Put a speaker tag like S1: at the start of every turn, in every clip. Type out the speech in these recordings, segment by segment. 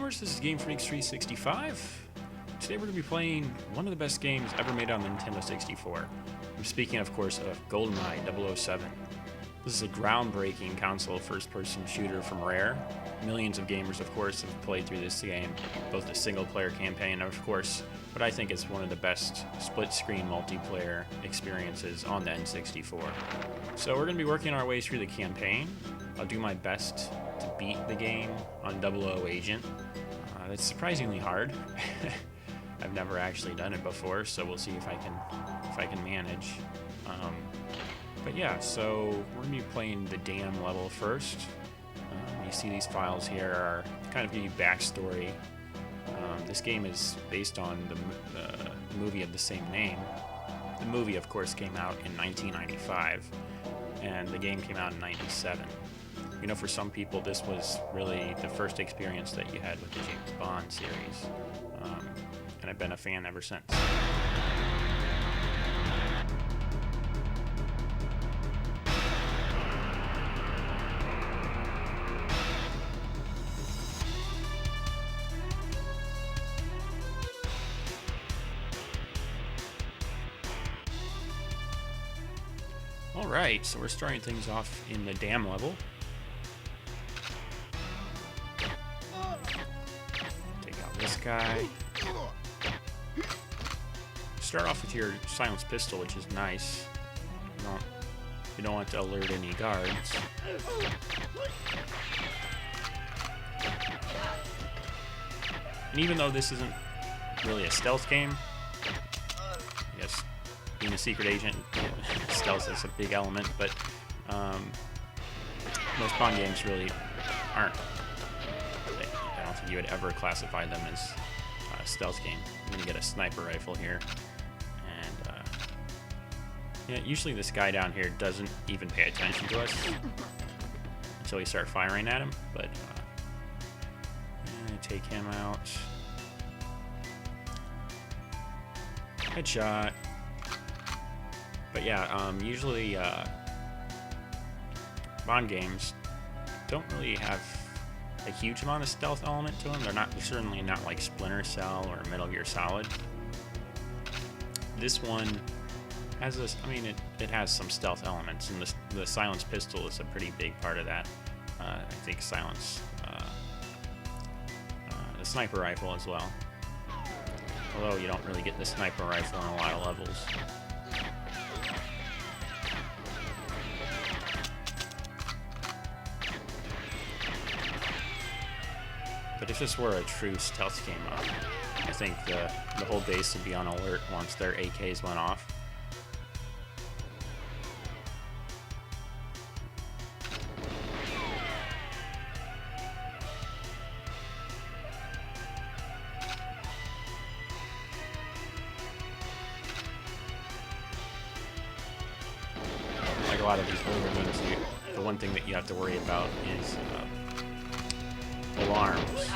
S1: gamers, this is Game Freaks 365. Today we're going to be playing one of the best games ever made on the Nintendo 64. I'm speaking, of course, of GoldenEye 007. This is a groundbreaking console first-person shooter from Rare. Millions of gamers, of course, have played through this game, both the single-player campaign and, of course, what I think is one of the best split-screen multiplayer experiences on the N64. So we're going to be working our way through the campaign. I'll do my best to beat the game on 00 Agent. It's surprisingly hard. I've never actually done it before, so we'll see if I can manage. But yeah, so we're going to be playing the dam level first. You see these files here are kind of give you backstory. This game is based on the movie of the same name. The movie, of course, came out in 1995, and the game came out in 97. You know, for some people, this was really the first experience that you had with the James Bond series, and I've been a fan ever since. Alright, so we're starting things off in the dam level. Take out this guy. Start off with your silenced pistol, which is nice. You don't want to alert any guards. And even though this isn't really a stealth game, I guess being a secret agent, stealth is a big element, but most Bond games really aren't. I don't think you would ever classify them as a stealth game. I'm going to get a sniper rifle here. And yeah, usually this guy down here doesn't even pay attention to us until we start firing at him, but take him out. Headshot. But yeah, usually Bond games don't really have a huge amount of stealth element to them. They're certainly not like Splinter Cell or Metal Gear Solid. This one has this. I mean, it has some stealth elements, and the silenced pistol is a pretty big part of that. I think the sniper rifle as well. Although you don't really get the sniper rifle on a lot of levels. But if this were a true stealth game, I think the whole base would be on alert once their AKs went off. Like a lot of these older games, the one thing that you have to worry about is alarms.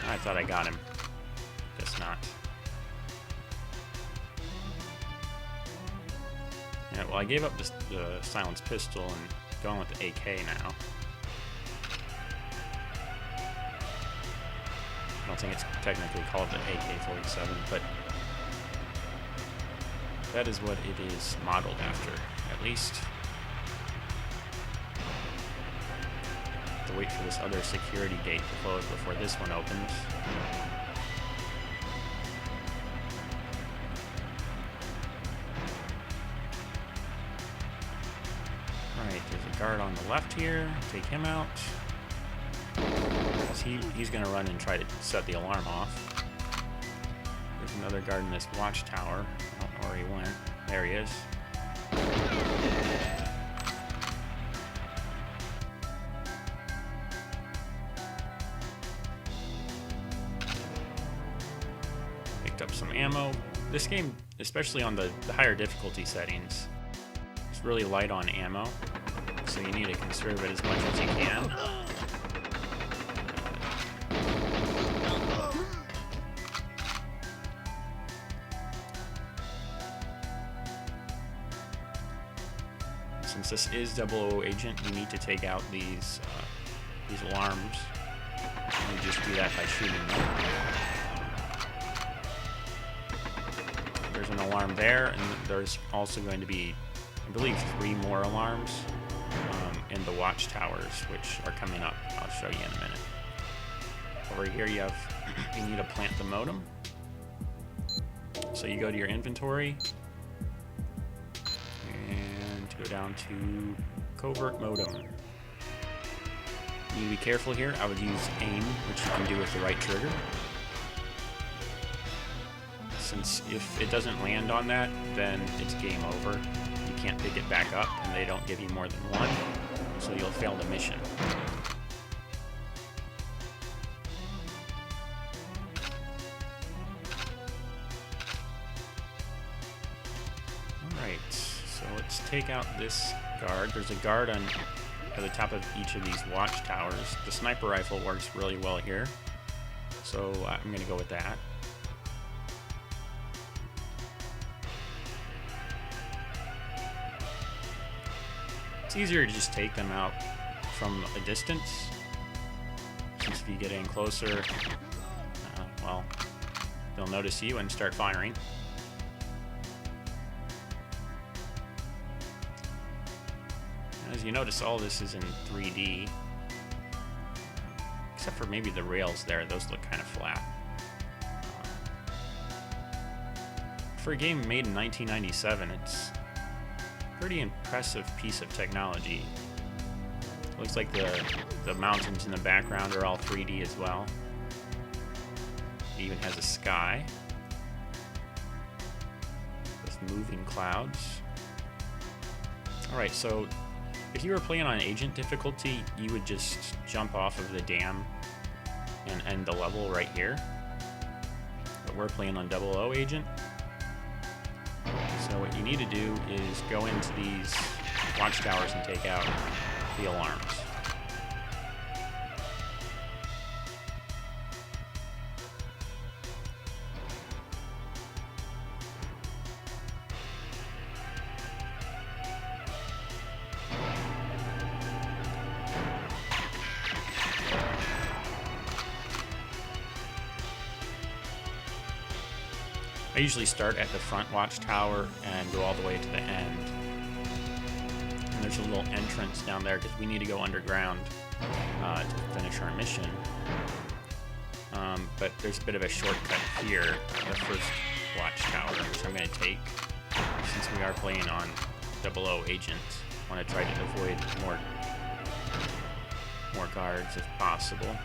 S1: I thought I got him. Guess not. Yeah, well, I gave up the silenced pistol and going with the AK now. I don't think it's technically called the AK-47, but that is what it is modeled after, at least. Wait for this other security gate to close before this one opens. Alright, there's a guard on the left here. Take him out. He's going to run and try to set the alarm off. There's another guard in this Watchtower. I don't know where he went. There he is. Up some ammo. This game, especially on the higher difficulty settings, is really light on ammo, so you need to conserve it as much as you can. Since this is 00 Agent, you need to take out these these alarms. And you just do that by shooting them. There's an alarm there, and there's also going to be, I believe, 3 more alarms in the Watchtowers, which are coming up. I'll show you in a minute. Over here you need to plant the modem. So you go to your inventory and go down to Covert Modem. You need to be careful here. I would use aim, which you can do with the right trigger. Since if it doesn't land on that, then it's game over. You can't pick it back up, and they don't give you more than 1, so you'll fail the mission. Alright, so let's take out this guard. There's a guard at the top of each of these watchtowers. The sniper rifle works really well here, so I'm going to go with that. It's easier to just take them out from a distance, since if you get in closer, well, they'll notice you and start firing. As you notice, all this is in 3D, except for maybe the rails there. Those look kind of flat. For a game made in 1997, it's a pretty impressive piece of technology. Looks like the mountains in the background are all 3D as well. It even has a sky with moving clouds. Alright, so if you were playing on agent difficulty, you would just jump off of the dam and end the level right here. But we're playing on 00 agent. So what you need to do is go into these watchtowers and take out the alarms. I usually start at the front watchtower and go all the way to the end. And there's a little entrance down there because we need to go underground to finish our mission. But there's a bit of a shortcut here, the first watchtower, which I'm going to take since we are playing on 00 agent. I want to try to avoid more guards if possible.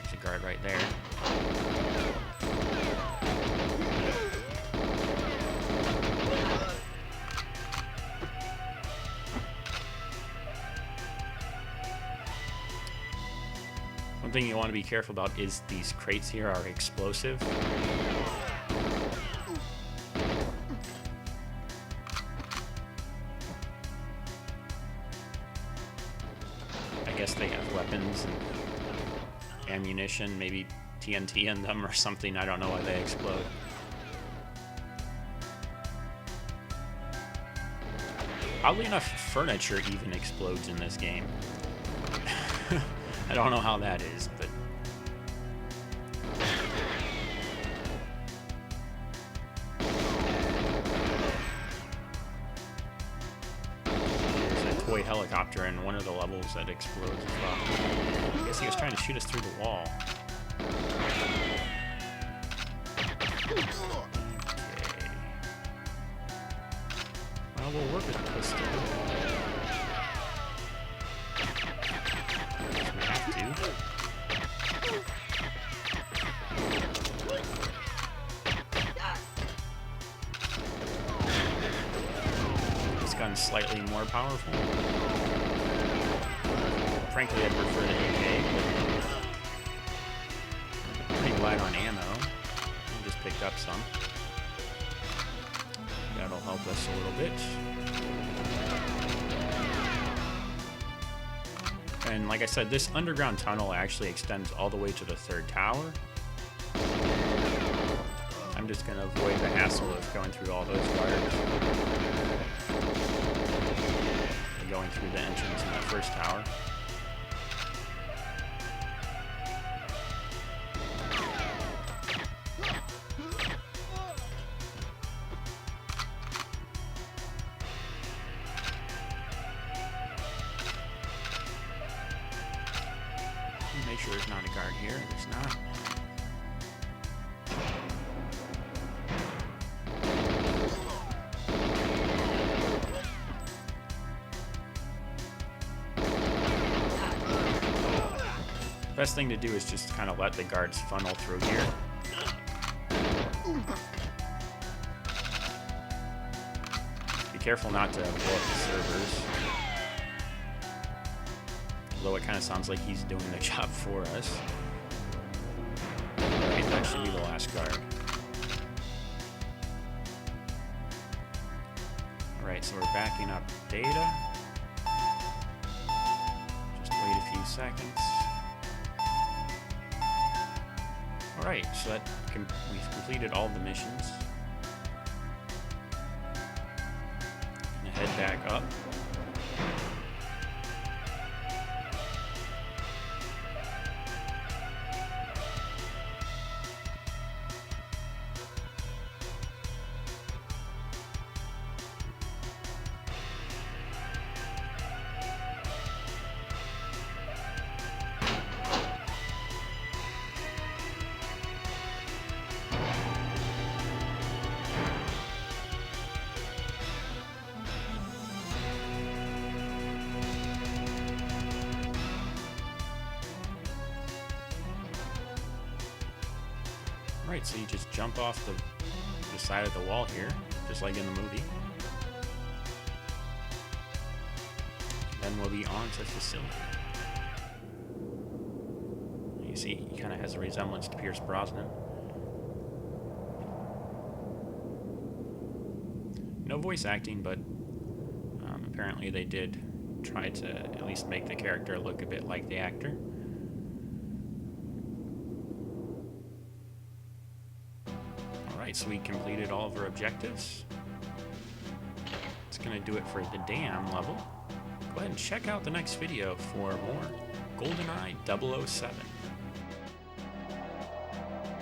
S1: There's a guard right there. One thing you want to be careful about is these crates here are explosive. I guess they have weapons and ammunition, maybe TNT in them or something. I don't know why they explode. Oddly enough, furniture even explodes in this game. I don't know how that is, but there's a toy helicopter in one of the levels that explodes as well. I guess he was trying to shoot us through the wall. Okay. Well, we'll work with the pistol. This gun's slightly more powerful. Frankly, I prefer the AK, but pretty light on ammo. I just picked up some. That'll help us a little bit. And like I said, this underground tunnel actually extends all the way to the 3rd tower. I'm just going to avoid the hassle of going through all those wires. And going through the entrance in the 1st tower. sure there's not a guard here. There's not. Best thing to do is just kind of let the guards funnel through here. Be careful not to blow up the servers. Although it kind of sounds like he's doing the job for us. Alright, that should be the last guard. Alright, so we're backing up data. Just wait a few seconds. Alright, so we've completed all the missions. Gonna head back up. Right, so you just jump off the side of the wall here, just like in the movie. Then we'll be on to facility. You see, he kind of has a resemblance to Pierce Brosnan. No voice acting, but apparently they did try to at least make the character look a bit like the actor. Alright, so we completed all of our objectives. It's going to do it for the dam level. Go ahead and check out the next video for more GoldenEye 007.